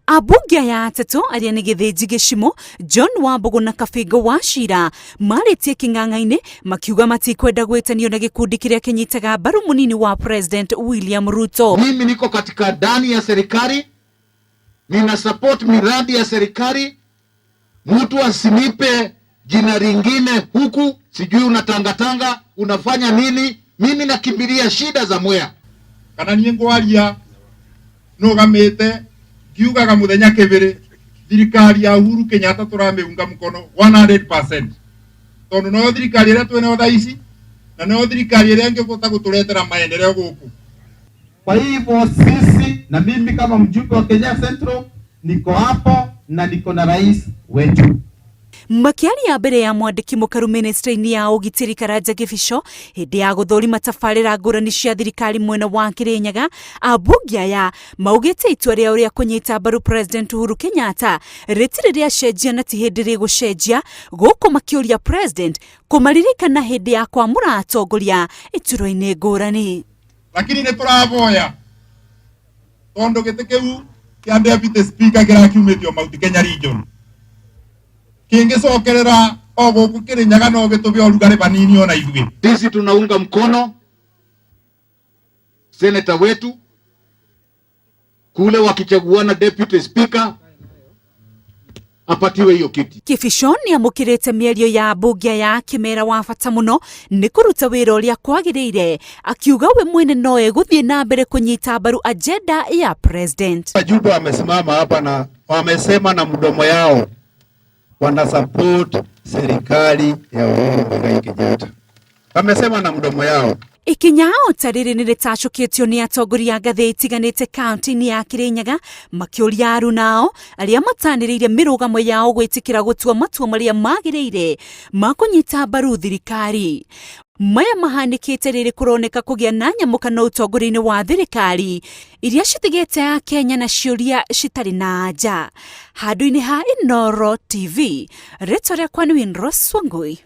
Abunge aya atatu aria ni Githinji Gicimo, John Wambugu na Kabingo Wachira maritie king'ang'a-ini makiuga matikwenda gwitanio na gikundi kiria kinyitaga mbaru munini wa President William Ruto. Mimi niko katika ndani ya serikali, nina support miradi ya serikali. Mtu asinipe jina ringine huku, sijui unatangatanga unafanya nini. Mimi nakimbilia shida za Mwea. Kana niĩ ngwaria nugamite kiugaga muthenya kibiri thirikari ya Uhuru Kenyatta turameunga mkono 100%. Tondu no thirikari ĩrĩa twĩnayo thaa ici na no thirikari ĩrĩa ĩngĩhota gũtũretera maendeleo gũkũ. Kwa hivyo sisi na mimi kama mjumbe wa Kenya Central niko hapo na niko na rais wetu. Makiaria mbere ya mwandiki mukaru ministry-ini ya ugitiri Karanja Gibico hindi ya guthurima tabarĩra ngũrani cia thirikari mwena wa Kirinyaga, abunge aya maugite itua rĩao rĩa kunyita mbaru President Uhuru Kenyatta rĩtirĩ rĩacenjia na ti hindi rĩgũcenjia, gũkũ makiũria President kũmaririkana hindi ya kwamũra atongoria iturwa-inĩ ngũrani. Lakini nĩ tũravoya tondu gĩtĩ kĩu kĩa deputy speaker kĩrakiumĩtio Mount Kenya region kingicokerera o guku Kirinyaga no gitubia urugari banini ona ithuĩ. Sisi tunaunga mkono senator wetu kule wakichaguana deputy speaker apatiwe hiyo kiti. Gibico ni amukirite mĩario ya abunge ya kimera wa bata muno ni kuruta wĩra ũrĩa kwagĩrĩire, akiuga we mwene no egũthiĩ na mbere kunyita mbaru agenda ya president. Wajumbe wamesimama hapa na wamesema na mdomo yao wana support serikali ya Uhuru Muigai Kenyatta. Wamesema na mdomo yao. Ikinya otariri ni ritacukitio ni atongoria ngathĩ itiganĩte kaunti-inĩ ya Kirinyaga makiũria arunao aria matanĩrĩire mĩrũgamo yao gwĩtĩkĩra gũtua matua marĩa magĩrĩire ma kũnyita mbaru thirikari. Maya mahanĩkĩte rĩrĩ kũroneka kũgĩa na nyamũkano ũtongoria-inĩ wa thirikari iria citigĩte ya Kenya na ciũria citarĩ na anja. Handũ-inĩ ha Inooro TV, rĩtwa rĩakwa nĩ Winrose Wangui.